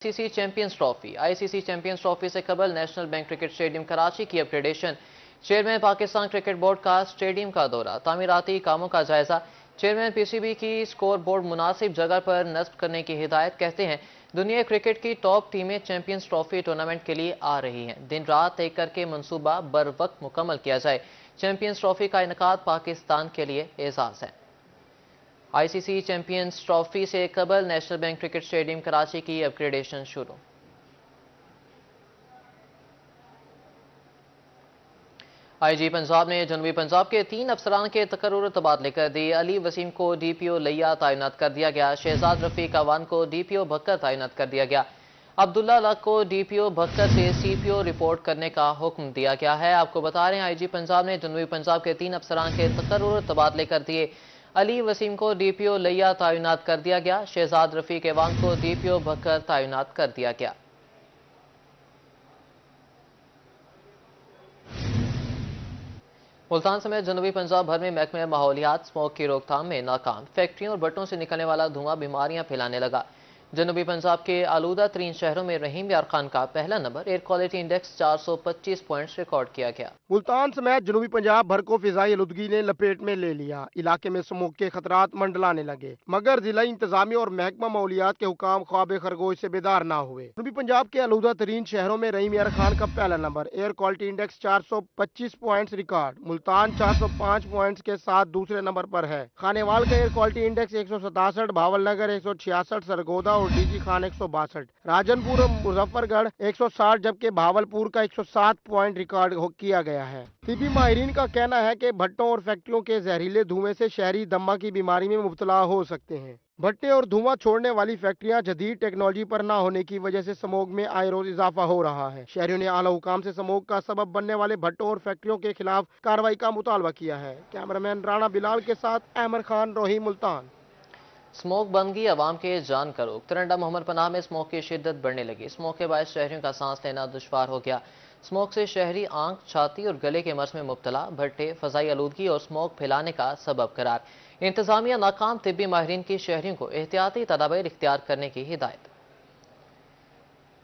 ICC Champions Trophy. ICC Champions Trophy से कबल National Bank Cricket Stadium Karachi की upgradation. Chairman Pakistan Cricket Board का stadium का दौरा, तामीराती कामों का जायजा। चेयरमैन पीसीबी की स्कोर बोर्ड मुनासिब जगह पर नस्ब करने की हिदायत। कहते हैं दुनिया क्रिकेट की टॉप टीमें चैंपियंस ट्रॉफी टूर्नामेंट के लिए आ रही हैं, दिन रात एक करके मंसूबा बर वक्त मुकम्मल किया जाए। चैंपियंस ट्रॉफी का इनकाद पाकिस्तान के लिए एजाज है। आईसीसी चैंपियंस ट्रॉफी से कबल National Bank Cricket Stadium Karachi की अपग्रेडेशन शुरू। आईजी पंजाब ने जनूबी पंजाब के 3 अफसरान के तकर्रुर तबादले कर दिए। अली वसीम को डीपीओ लिया तैनात कर दिया गया। शहजाद रफीक अवान को डीपीओ भक्कर तैनात कर दिया गया। अब्दुल्ला लक को डीपीओ भक्कर से सीपीओ रिपोर्ट करने का हुक्म दिया गया है। आपको बता रहे हैं आईजी पंजाब ने जनूबी पंजाब के 3 अफसरान के तकर्रुर तबादले कर दिए। अली वसीम को डीपीओ लिया तैनात कर दिया गया। शहजाद रफीक अवान को डीपीओ भक्कर तैनात कर दिया गया। मुल्तान समेत जनूबी पंजाब भर में महकमे माहौलियात स्मोक की रोकथाम में नाकाम। फैक्ट्रियों और भट्टों से निकलने वाला धुआं बीमारियां फैलाने लगा। जनूबी पंजाब के आलूदा तरीन शहरों में रहीम यार खान का पहला number. Air quality index 425 points record किया गया। मुल्तान समेत जनूबी पंजाब भर को फिजाई आलूदगी ने लपेट में ले लिया। इलाके में स्मोक के खतरात मंडलाने लगे, मगर जिला इंतजामिया और महकमा माहौलियात के हुकाम ख्वाब खरगोश से बेदार ना हुए। जनूबी पंजाब के आलूदा तरीन शहरों में रहीम यार खान का पहला number. Air quality index 425 points record. Multan 405 points के साथ दूसरे नंबर पर है। खानेवाल का air quality index 167, Bahawalnagar 166, Sargodha और डीजी खान 162, राजनपुर और मुजफ्फरगढ़ 160, जबकि भावलपुर का 107 पॉइंट रिकॉर्ड किया गया है। तिबी माहिरीन का कहना है कि भट्टों और फैक्ट्रियों के जहरीले धुएं से शहरी दमा की बीमारी में मुब्तला हो सकते हैं। भट्टे और धुआं छोड़ने वाली फैक्ट्रियां जदीद टेक्नोलॉजी पर ना होने की वजह से स्मोक में आए रोज इजाफा हो रहा है। शहरियों ने आला हुकाम से स्मोक का सबब बनने वाले भट्टों और फैक्ट्रियों के खिलाफ कार्रवाई का मुतालबा किया है। कैमरामैन राणा बिलाल के साथ अहमद खान, रोही, मुल्तान। स्मोक बंदगी अवाम के जान करो। तरंडा मोहम्मद पनाह में स्मोक की शिद्दत बढ़ने लगी। स्मोक के बायस शहरियों का सांस लेना दुश्वार हो गया। स्मोक से शहरी आंख, छाती और गले के मर्ज में मुब्तला। भट्टे फजाई आलूदगी और स्मोक फैलाने का सबब करार। इंतजामिया नाकाम। तिब्बी माहिरीन की शहरियों को एहतियाती तदाबीर इख्तियार करने की हिदायत।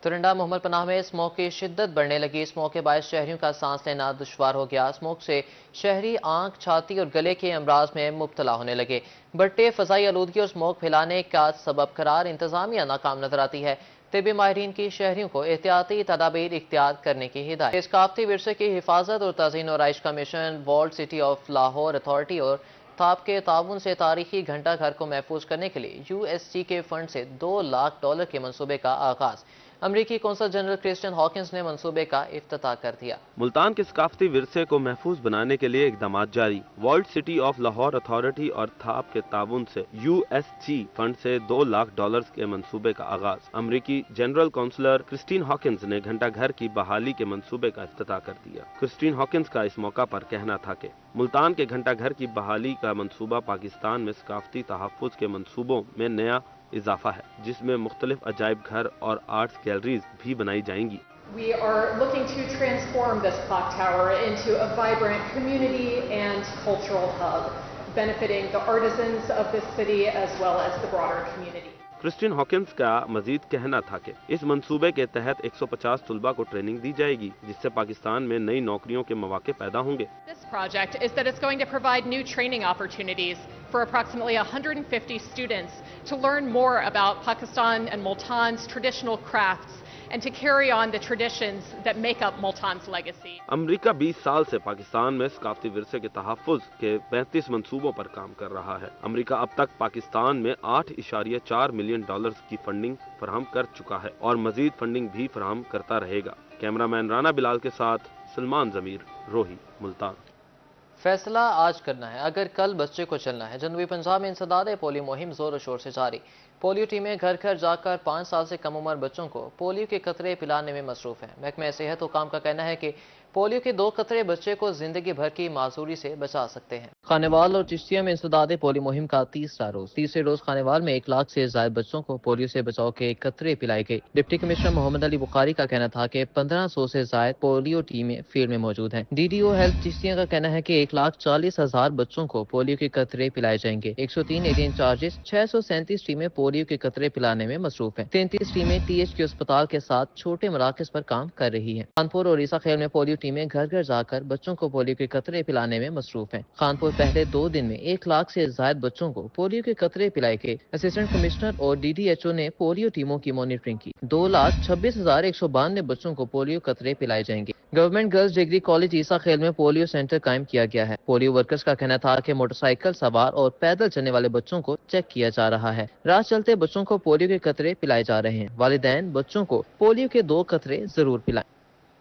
तुरंडा मोहम्मद पनाह में स्मोक की शिद्दत बढ़ने लगी। स्मोक के बायस शहरियों का सांस लेना दुश्वार हो गया। स्मोक से शहरी आंख, छाती और गले के अमराज में मुब्तला होने लगे। भट्टे फजाई आलूदगी और स्मोक फैलाने का सबब करार। इंतजामिया नाकाम नजर आती है। तिब्बी माहिरीन की शहरियों को एहतियाती तदाबीर इख्तियार करने की हिदायत। सकाफती विरसे की हिफाजत और तज़ीन और आइश commission, walled city of Lahore authority और ताप के ताउन से तारीखी घंटा घर को महफूज करने के लिए यूएससी के फंड से $2 लाख के मंसूबे का आगाज। अमरीकी कौंसल जनरल क्रिस्टियन हॉकिंस ने मंसूबे का इफ्तिताह कर दिया। मुल्तान के सकाफती विरसे को महफूज बनाने के लिए इकदाम जारी। World city of Lahore authority और थाप के ताउन से यूएसजी फंड से $2 लाख के मंसूबे का आगाज। अमरीकी जनरल काउंसलर क्रिस्टिन हॉकिंस ने घंटा घर की बहाली के मंसूबे का इफ्तिताह कर दिया। क्रिस्टिन हॉकिंस का इस मौका पर कहना था कि मुल्तान के घंटा घर की बहाली का मंसूबा पाकिस्तान में सकाफती तहफ़्फ़ुज़ के मंसूबों में नया इजाफा है, जिसमें मुख्तलिफ अजायब घर और आर्ट्स गैलरीज भी बनाई जाएंगी। We are looking to transform this clock tower into a vibrant community and cultural hub, benefiting the artisans of this city as well as the broader community. Kristin Hawkins का मजीद कहना था कि इस मंसूबे के तहत 150 तुलबा को ट्रेनिंग दी जाएगी, जिससे पाकिस्तान में नई नौकरियों के मौके पैदा होंगे। This project is that it's going to provide new training opportunities for approximately 150 students to learn more about Pakistan and Multan's traditional crafts and to carry on the traditions that make up Multan's legacy. America 20 साल से पाकिस्तान में सकाफती विरसे के तहफ़्फ़ुज़ के 35 मंसूबों पर काम कर रहा है। अमेरिका अब तक पाकिस्तान में $8.4 मिलियन की फंडिंग फराहम कर चुका है और मजीद फंडिंग भी फराहम करता रहेगा। कैमरामैन राणा बिलाल के साथ सलमान जमीर, रोही, मुल्तान। फैसला आज करना है, अगर कल बच्चे को चलना है। जनूबी पंजाब में इंसदाद पोलियो मुहिम जोर शोर से जारी। पोलियो टीमें घर घर जाकर 5 साल से कम उम्र बच्चों को पोलियो के कतरे पिलाने में मसरूफ हैं। महकमा सेहत हुकाम का कहना है कि पोलियो के 2 कतरे बच्चे को जिंदगी भर की मासूरी से बचा सकते हैं। खानेवाल और चिश्तिया में इंसदाद पोलियो मुहिम का तीसरे रोज खानेवाल में 1 लाख से ज्यादा बच्चों को पोलियो से बचाव के कतरे पिलाए गए। डिप्टी कमिश्नर मोहम्मद अली बुखारी का कहना था कि 1500 से ज्यादा पोलियो टीमें फील्ड में मौजूद हैं। DDO हेल्थ चिश्तिया का कहना है कि 1,40,000 बच्चों को पोलियो के कतरे पिलाए जाएंगे। 103 एरिया इंचार्जेस 637 टीमें पोलियो के कतरे पिलाने में मसरूफ हैं। 33 टीमें THQ अस्पताल के साथ छोटे मराकज पर काम कर रही हैं। कानपुर और ईसा खेल में पोलियो टीमें घर घर जाकर बच्चों को पोलियो के कतरे पिलाने में मसरूफ हैं। कानपुर पहले 2 दिन में 1 लाख से ज्यादा बच्चों को पोलियो के कतरे पिलाए गए। असिस्टेंट कमिश्नर और DDHO ने पोलियो टीमों की मॉनिटरिंग की। 2,26,192 बच्चों को पोलियो कतरे पिलाए जाएंगे। गवर्नमेंट गर्ल्स डिग्री कॉलेज ईसा खेल में पोलियो सेंटर कायम किया गया है। पोलियो वर्कर्स का कहना था कि मोटरसाइकिल सवार और पैदल चलने वाले बच्चों को चेक किया जा रहा है। राह चलते बच्चों को पोलियो के कतरे पिलाए जा रहे हैं। वालिदैन बच्चों को पोलियो के 2 कतरे जरूर पिलाएं।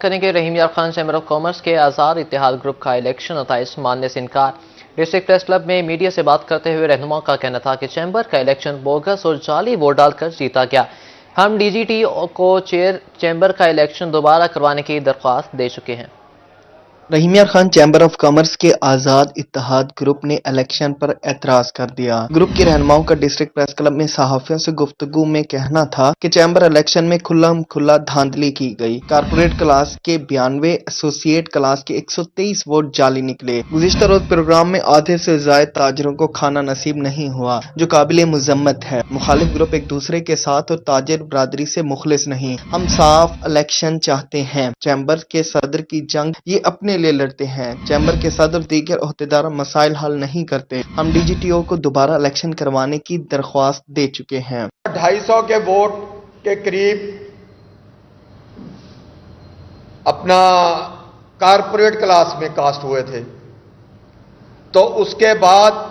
करेंगे रहीम यार खान चैम्बर ऑफ कॉमर्स के आज़ाद इत्तेहाद ग्रुप का इलेक्शन नताइज मानने से इनकार। डिस्ट्रिक्ट प्रेस क्लब में मीडिया से बात करते हुए रहनुमा का कहना था कि चैम्बर का इलेक्शन बोगस और जाली वोट डालकर जीता गया। हम DGT को चैम्बर का इलेक्शन दोबारा करवाने की दरख्वास्त दे चुके हैं। रहीम यार खान चैम्बर ऑफ कॉमर्स के आज़ाद इत्तेहाद ग्रुप ने इलेक्शन पर एतराज कर दिया। ग्रुप के रहनुमाओं का डिस्ट्रिक्ट प्रेस क्लब में सहाफियों से गुफ्तगू में कहना था कि चैम्बर इलेक्शन में खुला धांधली की गई। कारपोरेट क्लास के 92, एसोसिएट क्लास के 123 वोट जाली निकले। गुज़िश्ता रोज प्रोग्राम में आधे से ज्यादा ताजरों को खाना नसीब नहीं हुआ, जो काबिल मुजम्मत है। मुखालिफ ग्रुप एक दूसरे के साथ और ताजिर बरादरी से मुखलिस नहीं। हम साफ इलेक्शन चाहते हैं। चैम्बर के सदर की जंग ये अपने लिए लड़ते हैं। चैम्बर के सदर दीगर ओहदेदार मसाइल हल नहीं करते। हम DGTO को दोबारा इलेक्शन करवाने की दरख्वास्त दे चुके हैं। 250 के वोट के करीब अपना कारपोरेट क्लास में कास्ट हुए थे, तो उसके बाद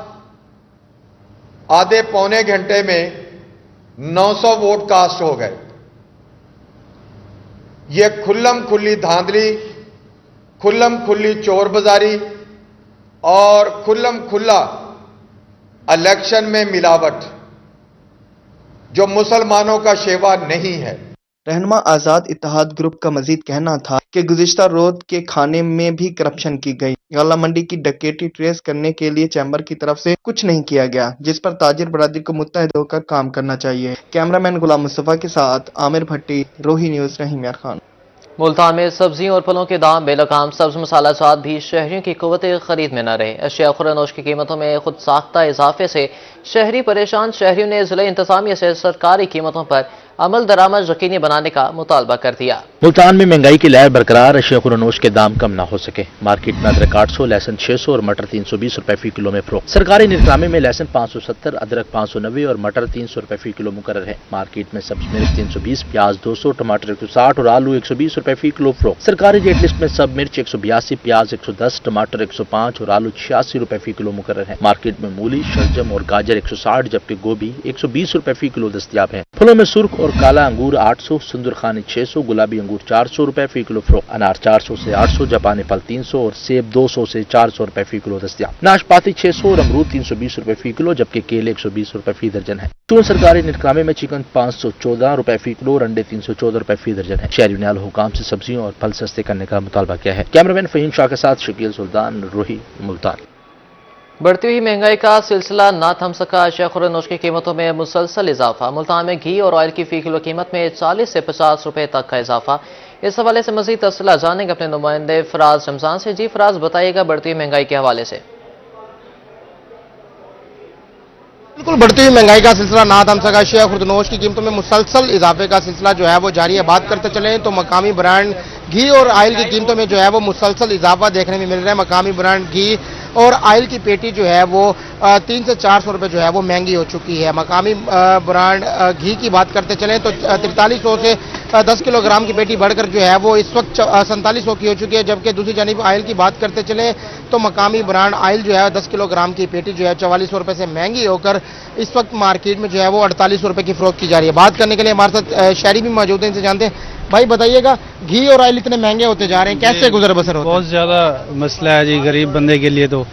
आधे पौने घंटे में 900 वोट कास्ट हो गए। ये खुल्लम खुल्ली धांधली, खुल्लम खुल्ली चोर बाजारी और खुल्लम खुल्ला इलेक्शन में मिलावट, जो मुसलमानों का शेवा नहीं है। रहनुमा आज़ाद इत्तेहाद ग्रुप का मजीद कहना था कि गुज़िश्ता रोज के खाने में भी करप्शन की गई। गल्ला मंडी की डकैती ट्रेस करने के लिए चैम्बर की तरफ से कुछ नहीं किया गया, जिस पर ताजिर बरादरी को मुत्तहिद होकर काम करना चाहिए। कैमरामैन गुलाम मुस्तफा के साथ आमिर भट्टी, रोही न्यूज़, रहीम यार खान। मुल्तान में सब्जियों और फलों के दाम बेलगाम। सब्ज मसाला जात भी शहरियों की क़ुव्वत खरीद में न रहे। अशिया खुरानोश की कीमतों में खुद साख्ता इजाफे से शहरी परेशान। शहरियों ने ज़िला इंतजामिया से सरकारी कीमतों पर अमल दरामद यकीनी बनाने का मुतालबा कर दिया। मुल्तान में महंगाई की लहर बरकरार। अशिया खुरानोश के दाम कम न हो सके। मार्केट में अदरक 800, लहसुन 600 और मटर 320 रुपए फी किलो में फरोख्त। सरकारी निज़ामे में लहसुन 570, अदरक 590 और मटर 300 रुपए फी किलो मुकर्रर है। मार्केट में सब्ज मिर्च 320, प्याज 200, टमाटर 160 और आलू 120 रुपए फी किलो फरोख्त। सरकारी रेट लिस्ट में सब मिर्च 182, प्याज 110, टमाटर 105 और आलू 86 रुपए फी किलो मुकर्रर है। मार्केट में मूली, शलजम और गाजर 160, जबकि गोभी 120 रुपए फी किलो दस्तयाब है। फलों में सुर्ख और काला अंगूर 800, सुंदरखानी 600, गुलाबी अंगूर 400 रुपए फी किलो फरोख्त। अनार 400 से 800, जापानी फल 300 और सेब 200 से 400 रुपए फी किलो दस्तयाब। नाशपाती 600 और अमरूद 320 रुपए फी किलो, जबकि केले 120 रुपए फी दर्जन है। चून सरकारी निकामे में चिकन 514 रुपए फी किलो और अंडे 314 रुपए फी दर्जन है। शहरी ने हुकाम से सब्जियों और फल सस्ते करने का मुतालबा किया है। कैमरामैन फहीम शाह के साथ शकील सुल्तान, रोही, मुल्तान। बढ़ती हुई महंगाई का सिलसिला ना थम सका। अशिया खुरानोश की कीमतों में मुसलसल इजाफा। मुल्तान में घी और ऑयल की फी किलो कीमत में 40 से 50 रुपए तक का इजाफा। इस हवाले से मजीद तफसीलात जानेंगे अपने नुमाइंदे फराज रमजान से। जी फराज, बताइएगा बढ़ती हुई महंगाई के हवाले से। बिल्कुल, बढ़ती हुई महंगाई का सिलसिला ना थम सका। अशिया खुर्दनोश की कीमतों में मुसलसल इजाफे का सिलसिला जो है वो जारी है। बात करते चले तो मकामी ब्रांड घी और ऑयल की कीमतों में जो है वो मुसलसल इजाफा देखने में मिल रहा है। मकामी ब्रांड घी और ऑयल की पेटी जो है वो 300 से 400 रुपए जो है वो महंगी हो चुकी है। मकामी ब्रांड घी की बात करते चलें तो 4300 से 10 किलोग्राम की पेटी बढ़कर जो है वो इस वक्त 4700 की हो चुकी है। जबकि दूसरी जानिब ऑयल की बात करते चलें तो मकामी ब्रांड ऑयल जो है 10 किलोग्राम की पेटी जो है 4400 रुपए से महंगी होकर इस वक्त मार्केट में जो है वो 4800 रुपए की फरोख्त की जा रही है। बात करने के लिए हमारे साथ शहरी भी मौजूद हैं, इनसे जानते हैं। भाई बताइएगा, घी और ऑयल इतने महंगे होते जा रहे हैं, कैसे गुजर बसर होता है? बहुत ज़्यादा मसला है जी, गरीब बंदे के लिए तो,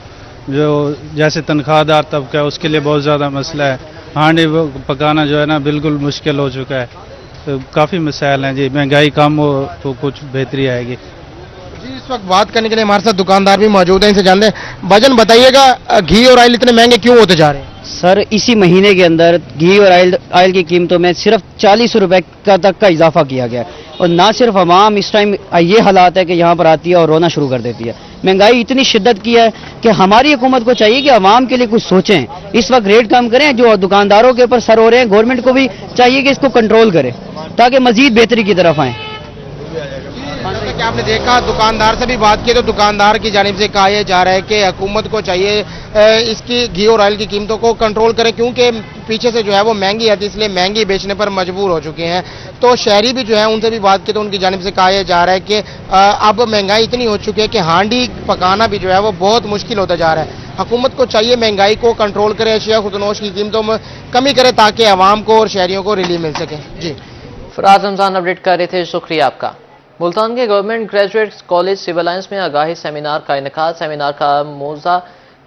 जो जैसे तनख्वाहदार तबका है उसके लिए बहुत ज़्यादा मसला है। हांडी पकाना जो है ना बिल्कुल मुश्किल हो चुका है। तो काफ़ी मसाइल हैं जी। महंगाई कम हो तो कुछ बेहतरी आएगी। जी, इस वक्त बात करने के लिए हमारे साथ दुकानदार भी मौजूद हैं, इनसे जानते हैं। भजन बताइएगा, घी और ऑयल इतने महंगे क्यों होते जा रहे हैं? सर इसी महीने के अंदर घी और ऑयल की कीमतों में सिर्फ 40 रुपए तक का इजाफा किया गया है। और ना सिर्फ अवाम, इस टाइम ये हालात है कि यहाँ पर आती है और रोना शुरू कर देती है। महंगाई इतनी शिद्दत की है कि हमारी हुकूमत को चाहिए कि अवाम के लिए कुछ सोचें, इस वक्त रेट कम करें। जो दुकानदारों के ऊपर सर हो रहे हैं, गवर्नमेंट को भी चाहिए कि इसको कंट्रोल करे ताकि मजीद बेहतरी की तरफ आए। जैसा कि आपने देखा, दुकानदार से भी बात की तो दुकानदार की जानिब से कहा यह जा रहा है कि हुकूमत को चाहिए इसकी घी और ऑयल की कीमतों को कंट्रोल करे, क्योंकि पीछे से जो है वो महंगी है, इसलिए महंगी बेचने पर मजबूर हो चुके हैं। तो शहरी भी जो है उनसे भी बात की तो उनकी जानिब से कहा यह जा रहा है कि अब महंगाई इतनी हो चुकी है कि हांडी पकाना भी जो है वो बहुत मुश्किल होता जा रहा है। हुकूमत को चाहिए महंगाई को कंट्रोल करे, अशिया खुदनोश की कीमतों में कमी करे ताकि आवाम को और शहरियों को रिलीफ मिल सके। जी, फराज रमजान अपडेट कर रहे थे, शुक्रिया आपका। मुल्तान के government graduate college civil lines में आगाही सेमिनार का इनेकाद। सेमिनार का मौज़ा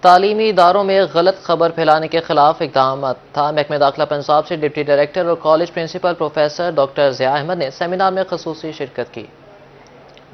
तालीमी इदारों में गलत खबर फैलाने के खिलाफ इक़दाम था। महकमे दाखिला पंजाब से डिप्टी डायरेक्टर और college principal professor doctor Zia Ahmad ने सेमिनार में ख़ुसूसी शिरकत की।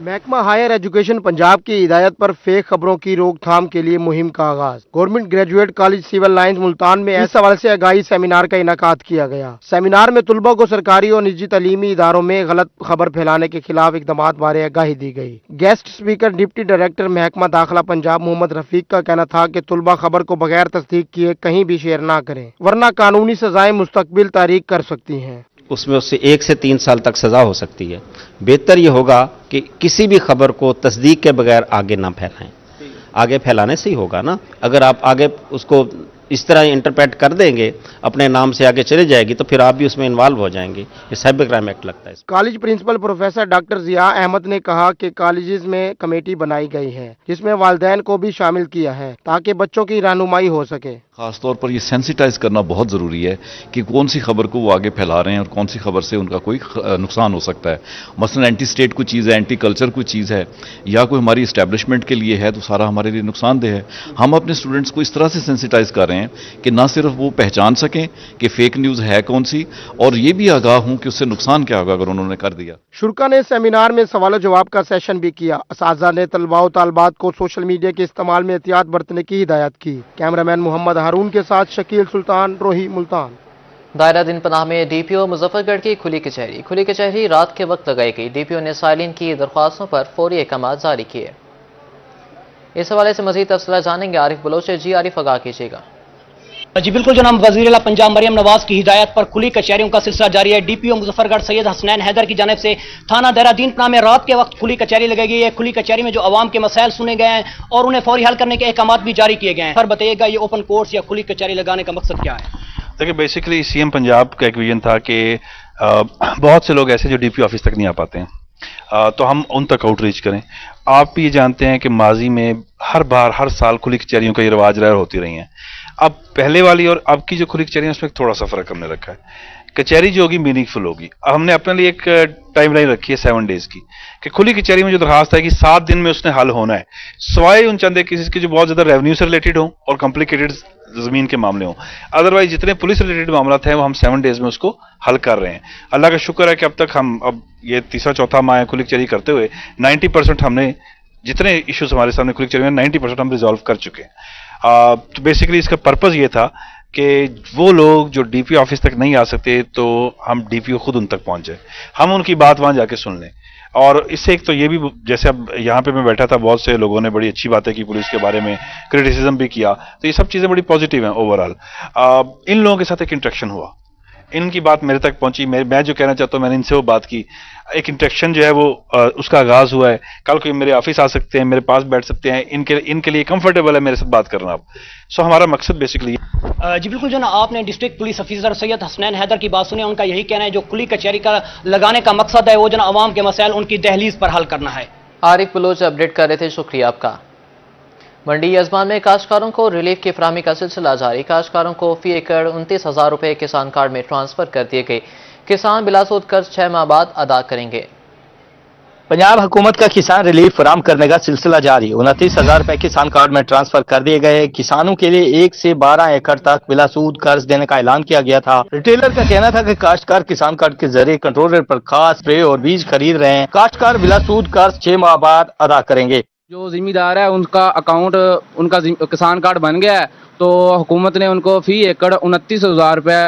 महकमा हायर एजुकेशन पंजाब की हिदायत पर फेक खबरों की रोकथाम के लिए मुहिम का आगाज। Government graduate college civil lines Multan में इस हवाले से आगाही सेमिनार का इनेकाद किया गया। सेमिनार में तुलबा को सरकारी और निजी तालीमी इदारों में गलत खबर फैलाने के खिलाफ इक़दामात बारे आगाही दी गई। गेस्ट स्पीकर डिप्टी डायरेक्टर महकमा दाखिला पंजाब मोहम्मद रफीक का कहना था कि तुलबा खबर को बगैर तस्दीक किए कहीं भी शेयर ना करें, वरना कानूनी सजाएं मुस्तकबिल तारीख कर सकती हैं। उसमें उससे 1 से 3 साल तक सज़ा हो सकती है। बेहतर ये होगा कि किसी भी खबर को तस्दीक के बगैर आगे ना फैलाएं। आगे फैलाने से ही होगा ना। अगर आप आगे उसको इस तरह इंटरप्रेट कर देंगे, अपने नाम से आगे चले जाएगी, तो फिर आप भी उसमें इन्वॉल्व हो जाएंगे। ये साइबर क्राइम एक्ट लगता है। College principal professor doctor Zia Ahmad ने कहा कि कॉलेजेस में कमेटी बनाई गई है जिसमें वालिदैन को भी शामिल किया है ताकि बच्चों की रहनुमाई हो सके। खासतौर पर ये सेंसिटाइज करना बहुत ज़रूरी है कि कौन सी खबर को वो आगे फैला रहे हैं और कौन सी खबर से उनका कोई नुकसान हो सकता है। मसलन एंटी स्टेट कोई चीज़ है, एंटी कल्चर कोई चीज़ है, या कोई हमारी इस्टेब्लिशमेंट के लिए है, तो सारा हमारे लिए नुकसानदेह है। हम अपने स्टूडेंट्स को इस तरह से सेंसिटाइज कर रहे हैं कि ना सिर्फ वो पहचान सकें कि फेक न्यूज़ है कौन सी, और ये भी आगाह हों कि उससे नुकसान क्या होगा अगर उन्होंने कर दिया। शुरा ने सेमिनार में सवाल जवाब का सेशन भी किया। असातिज़ा ने तलबा और तालबात को सोशल मीडिया के इस्तेमाल में एहतियात बरतने की हिदायत की। कैमरामैन मोहम्मद हारून के साथ शकील सुल्तान, रोही, मुल्तान। दायरा दिन पनाह में डीपीओ मुजफ्फरगढ़ की खुली कचहरी रात के वक्त लगाई गई। डीपीओ ने साइलिन की दरख्वास्तों पर फौरी अहकाम जारी किए। इस हवाले से मजीद तफसीलात जानेंगे आरिफ बलोच से। जी आरिफ, आगाह कीजिएगा। जी बिल्कुल जनाब, वज़ीर-ए-आला पंजाब मरियम नवाज की हिदायत पर खुली कचहरियों का सिलसिला जारी है। डीपीओ मुजफ्फरगढ़ सैयद हसनैन हैदर की जानिब से थाना दायरा दीन पनाह में रात के वक्त खुली कचहरी लगाई गई है। खुली कचहरी में जो आवाम के मसाइल सुने गए हैं और उन्हें फौरी हल करने के अहकाम भी जारी किए गए हैं। सर बताइएगा, ये ओपन कोर्ट्स या खुली कचहरी लगाने का मकसद क्या है? देखिए, बेसिकली सीएम पंजाब का एक विजन था कि बहुत से लोग ऐसे जो डीपीओ ऑफिस तक नहीं आ पाते हैं, तो हम उन तक आउटरीच करें। आप भी ये जानते हैं कि माजी में हर साल खुली कचहरियों का ये रिवाज रहा होती रही हैं। अब पहले वाली और अब की जो खुली कचहरी है उसमें थोड़ा सा फर्क हमने रखा है। कचहरी जो होगी मीनिंगफुल होगी। हमने अपने लिए एक टाइमलाइन रखी है 7 डेज की, कि खुली कचहरी में जो दरखास्त है कि 7 दिन में उसने हल होना है, सिवाय उन चंद केसेस के जो बहुत ज्यादा रेवेन्यू से रिलेटेड हो और कॉम्प्लिकेटेड जमीन के मामले हों। अदरवाइज जितने पुलिस रिलेटेड मामला हैं वो हम 7 डेज में उसको हल कर रहे हैं। अल्लाह का शुक्र है कि अब तक हम, अब ये तीसरा चौथा माह है खुली कचहरी करते हुए, 90% हमने जितने इश्यूज हमारे सामने खुली कचहरी में 90% हम रिजॉल्व कर चुके हैं। तो बेसिकली इसका पर्पस ये था कि वो लोग जो डीपीओ ऑफिस तक नहीं आ सकते तो हम डीपीओ खुद उन तक पहुंच जाए, हम उनकी बात वहां जाके सुन लें। और इससे एक तो ये भी, जैसे अब यहाँ पे मैं बैठा था, बहुत से लोगों ने बड़ी अच्छी बातें की पुलिस के बारे में, क्रिटिसिज्म भी किया, तो ये सब चीज़ें बड़ी पॉजिटिव हैं ओवरऑल। इन लोगों के साथ एक इंटरेक्शन हुआ, इनकी बात मेरे तक पहुंची, मैं जो कहना चाहता हूँ मैंने इनसे वो बात की, एक इंटरेक्शन जो है वो उसका आगाज हुआ है। कल कोई मेरे ऑफिस आ सकते हैं, मेरे पास बैठ सकते हैं, इनके लिए कंफर्टेबल है मेरे साथ बात करना। अब सो हमारा मकसद बेसिकली जी बिल्कुल, जो ना आपने district police officer Syed Hasnain Haider की बात सुनी, उनका यही कहना है जो खुली कचहरी का लगाने का मकसद है वो जो ना आवाम के मसाइल उनकी दहलीज पर हल करना है। आरिफ बलोच अपडेट कर रहे थे, शुक्रिया आपका। मंडी यजमान में काश्तकारों को रिलीफ की फराहमी का सिलसिला जारी। काश्तकारों को फी एकड़ 29,000 रुपये किसान कार्ड में ट्रांसफर कर दिए गए। किसान बिलासूद कर्ज 6 माह बाद अदा करेंगे। पंजाब हुकूमत का किसान रिलीफ फराहम करने का सिलसिला जारी। 29,000 रुपए किसान कार्ड में ट्रांसफर कर दिए गए। किसानों के लिए 1 से 12 एकड़ तक बिला सूद कर्ज देने का ऐलान किया गया था। रिटेलर का कहना था कि काश्तकार किसान कार्ड के जरिए कंट्रोल रेट पर खाद, स्प्रे और बीज खरीद रहे हैं। काश्तकार बिला सूद कर्ज 6 माह बाद अदा करेंगे। जो जिम्मेदार है उनका अकाउंट, उनका किसान कार्ड बन गया है, तो हुकूमत ने उनको फी एकड़ 29,000 रुपये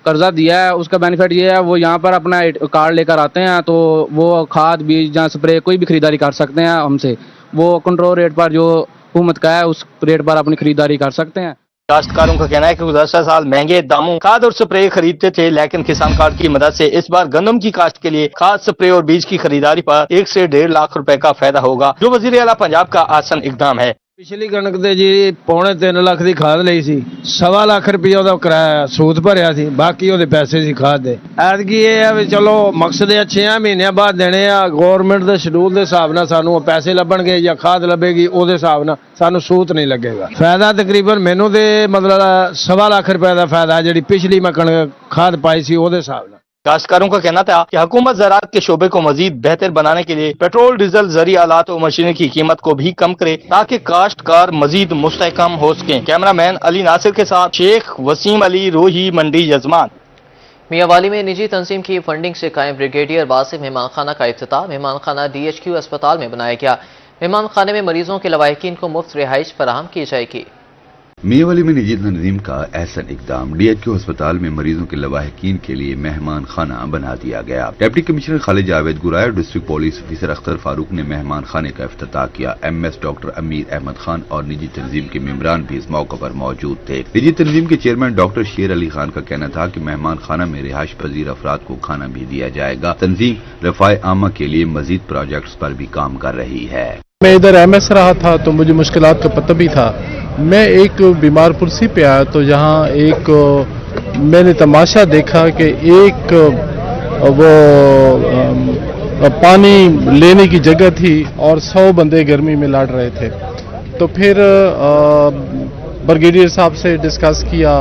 कर्जा दिया है। उसका बेनिफिट ये है, वो यहाँ पर अपना कार्ड लेकर आते हैं तो वो खाद, बीज या स्प्रे कोई भी खरीदारी कर सकते हैं हमसे। वो कंट्रोल रेट पर जो हुकूमत का है उस रेट पर अपनी खरीदारी कर सकते हैं। काश्तकारों का कहना है कि गुज़श्ता साल महंगे दामों खाद और स्प्रे खरीदते थे, लेकिन किसान कार्ड की मदद से इस बार गंदम की काश्त के लिए खाद, स्प्रे और बीज की खरीदारी पर 1 से 1.5 लाख रुपए का फायदा होगा, जो वज़ीर आला पंजाब का आसान इकदाम है। पिछली कणक ਤੇ ਜੀ 2.5 ਲੱਖ ਦੀ ਖਾਦ ਲਈ ਸੀ, 1.25 ਲੱਖ ਰੁਪਏ ਉਹਦਾ ਕਿਰਾਇਆ ਸੂਦ ਭਰਿਆ ਸੀ, ਬਾਕੀ ਉਹਦੇ ਪੈਸੇ ਸੀ ਖਾਦ ਦੇ। ਐਤਕੀ ਇਹ ਆ ਵੀ ਚਲੋ ਮਕਸਦ ਇਹ 6 ਮਹੀਨਿਆਂ ਬਾਅਦ ਦੇਣੇ ਆ, ਗਵਰਨਮੈਂਟ ਦੇ ਸ਼ਡਿਊਲ ਦੇ ਹਿਸਾਬ ਨਾਲ ਸਾਨੂੰ ਉਹ ਪੈਸੇ ਲੱਭਣਗੇ ਜਾਂ ਖਾਦ ਲੱਭੇਗੀ, ਉਹਦੇ ਹਿਸਾਬ ਨਾਲ ਸਾਨੂੰ ਸੂਤ ਨਹੀਂ ਲੱਗੇਗਾ। ਫਾਇਦਾ ਤਕਰੀਬਨ ਮੈਨੂੰ ਤੇ ਮਤਲਬ 1.25 ਲੱਖ ਰੁਪਏ ਦਾ ਫਾਇਦਾ ਜਿਹੜੀ ਪਿਛਲੀ ਮੈਂ ਕਣਕ ਖਾਦ ਪਾਈ ਸੀ ਉਹਦੇ ਹਿਸਾਬ ਨਾਲ। काश्तकारों का कहना था कि हुकूमत ज़राअत के शोबे को मजीद बेहतर बनाने के लिए पेट्रोल, डीजल, ज़रूरी आलात और मशीनरी की कीमत को भी कम करे ताकि काश्तकार मजीद मुस्तहकम हो सकें। कैमरामैन अली नासिर के साथ शेख वसीम अली, रोही, मंडी यजमान। मियांवाली में निजी तंजीम की फंडिंग से कायम ब्रिगेडियर वासिफ मेहमान खाना का इफ्तिताह। मेहमान खाना DHQ अस्पताल में बनाया गया। मेहमान खाने में मरीजों के लवाहिकीन को मुफ्त रिहाइश फराहम की जाएगी। मियांवाली में निजी तंजीम का एहसन इकदाम। DHQ अस्पताल में मरीजों के लवाहिकीन के लिए मेहमान खाना बना दिया गया। डिप्टी कमिश्नर खालिद जावेद गुराय और district police officer Akhtar Farooq ने मेहमान खाने का इफ्तिताह किया। MS डॉक्टर अमीर अहमद खान और निजी तंजीम के मेंबरान भी इस मौके पर मौजूद थे। निजी तंजीम के चेयरमैन डॉक्टर शेर अली खान का कहना था कि मेहमान खाना में रिहाइश पजीर अफराद को खाना भी दिया जाएगा। तंजीम रफाए आमा के लिए मजीद प्रोजेक्ट्स पर भी काम कर रही है। मैं इधर MS रहा था तो मुझे मुश्किलात का पता भी था। मैं एक बीमार पुरसी पे आया तो यहाँ एक मैंने तमाशा देखा कि एक वो पानी लेने की जगह थी और 100 बंदे गर्मी में लड़ रहे थे। तो फिर ब्रिगेडियर साहब से डिस्कस किया,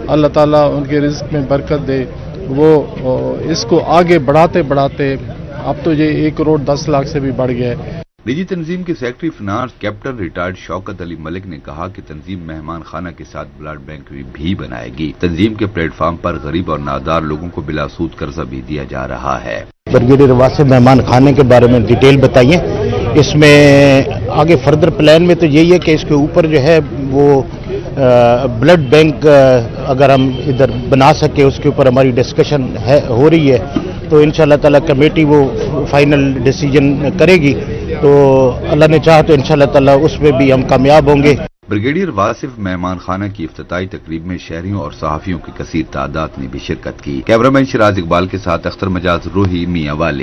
अल्लाह ताला उनके रिज़्क़ में बरकत दे, वो इसको आगे बढ़ाते बढ़ाते अब तो ये 1 करोड़ 10 लाख से भी बढ़ गया है। निजी तंजीम के secretary finance captain retired Shaukat Ali Malik ने कहा कि तंजीम मेहमान खाना के साथ ब्लड बैंक भी बनाएगी। तंजीम के प्लेटफार्म पर गरीब और नादार लोगों को बिला सूद कर्जा भी दिया जा रहा है। ब्रिगेडियर वासिफ मेहमान खाने के बारे में डिटेल बताइए। इसमें आगे फर्दर प्लान में तो यही है कि इसके ऊपर जो है वो ब्लड बैंक अगर हम इधर बना सके, उसके ऊपर हमारी डिस्कशन हो रही है। तो इंशाल्लाह ताला कमेटी वो फाइनल डिसीजन करेगी, तो अल्लाह ने चाहा तो इंशाल्लाह ताला उसमें भी हम कामयाब होंगे। ब्रिगेडियर वासिफ मेहमान खाना की इफ्तिताई तकरीब में शहरियों और सहाफियों की कसीर तादाद ने भी शिरकत की। कैमरामैन शिराज इकबाल के साथ अख्तर मजाज, रोही, मियांवाली।